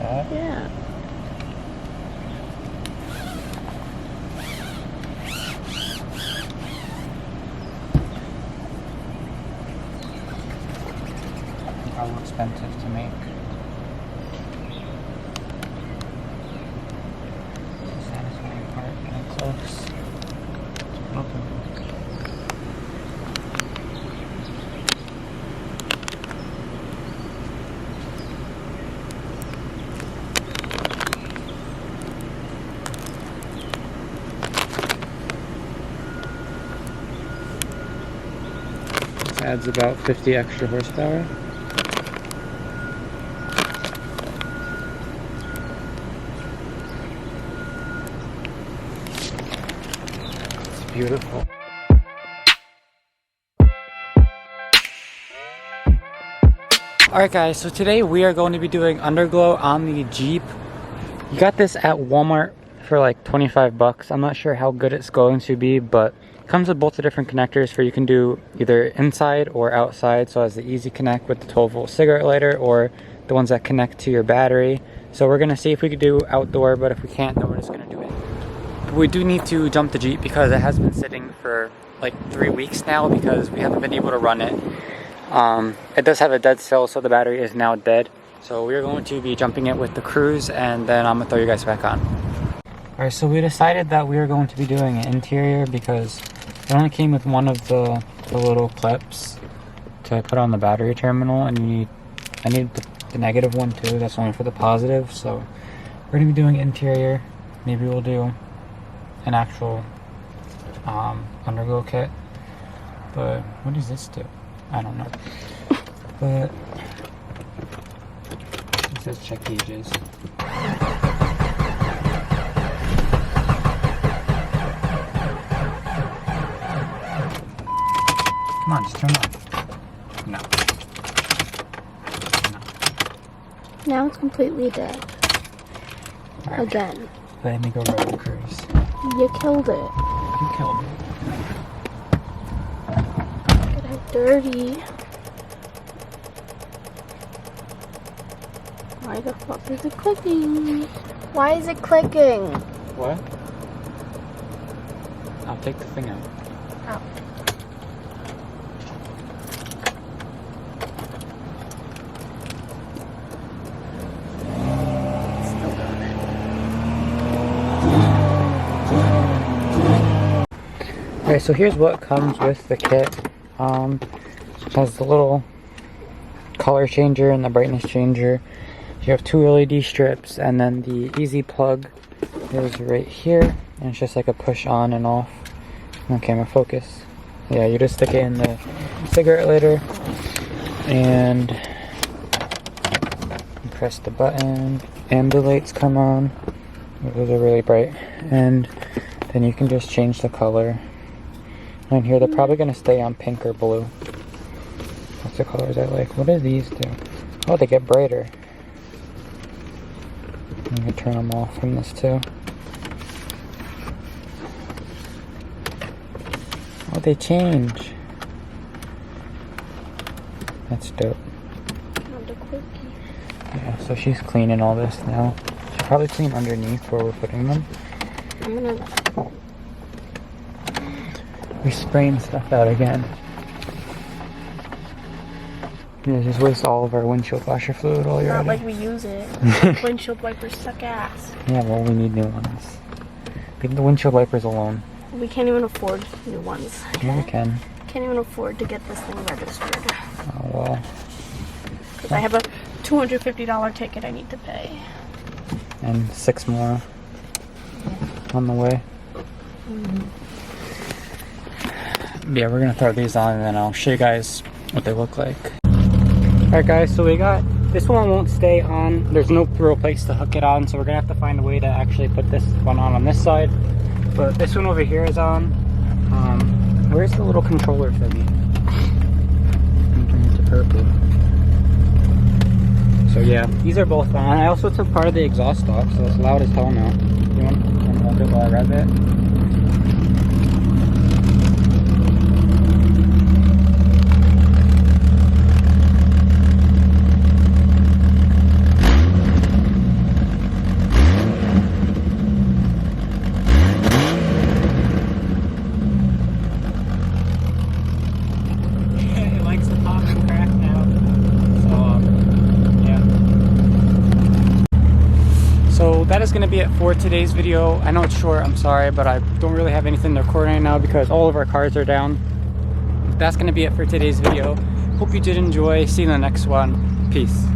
that. Yeah. How expensive to make. The satisfying part when it close. Open. This adds about 50 extra horsepower. Beautiful. Alright guys, so today we are going to be doing underglow on the Jeep. You got this at Walmart for like 25 bucks. I'm not sure how good it's going to be, but it comes with both the different connectors for you can do either inside or outside. So it has the Easy Connect with the 12-volt cigarette lighter or the ones that connect to your battery. So we're going to see if we could do outdoor, but if we can't, then we're just going to do it. We do need to jump the Jeep because it has been sitting for like 3 weeks now because we haven't been able to run it. It does have a dead cell, so the battery is now dead. So we're going to be jumping it with the Cruise, and then I'm gonna throw you guys back on. Alright, so we decided that we are going to be doing an interior because it only came with one of the little clips to put on the battery terminal, and I need the negative one too. That's only for the positive. So we're gonna be doing interior. Maybe we'll do an actual underglow kit, but what does this do? I don't know. But it says check gauges. Come on, just turn on. No. Now it's completely dead. Right. Again. Let me go road cruise. You killed it. You killed me. Look at how dirty. Why the fuck is it clicking? Why is it clicking? What? I'll take the thing out. Oh. Alright, so here's what comes with the kit. It has the little color changer and the brightness changer. You have 2 LED strips, and then the easy plug is right here, and it's just like a push on and off. On camera focus. Yeah, you just stick it in the cigarette lighter and you press the button. Amber lights come on. Those are really bright, and then you can just change the color. And here they're probably going to stay on pink or blue. That's the colors I like. What do these do? Oh, they get brighter. You can turn them off from this too. Oh, they change. That's dope. Yeah, so she's cleaning all this now. She'll probably clean underneath where we're putting them. I'm gonna... We're spraying stuff out again. Yeah, just waste all of our windshield washer fluid while you're Not at like it. we use it. Windshield wipers suck ass. Yeah, well, we need new ones. Leave the windshield wipers alone. We can't even afford new ones. Yeah, we can. Can't even afford to get this thing registered. Oh, well. Because I have a $250 ticket I need to pay. And 6 more on the way. Yeah, we're gonna throw these on and then I'll show you guys what they look like. Alright guys, so we got, this one won't stay on. There's no real place to hook it on, so we're gonna have to find a way to actually put this one on this side. But this one over here is on. Where's the little controller thingy? Turn it to purple. So yeah, these are both on. I also took part of the exhaust off, so it's loud as hell now. You want to hold it while I rev it? that is going to be it for today's video. I know it's short, I'm sorry, but I don't really have anything to record right now because all of our cars are down. That's going to be it for today's video. Hope you did enjoy. See you in the next one. Peace.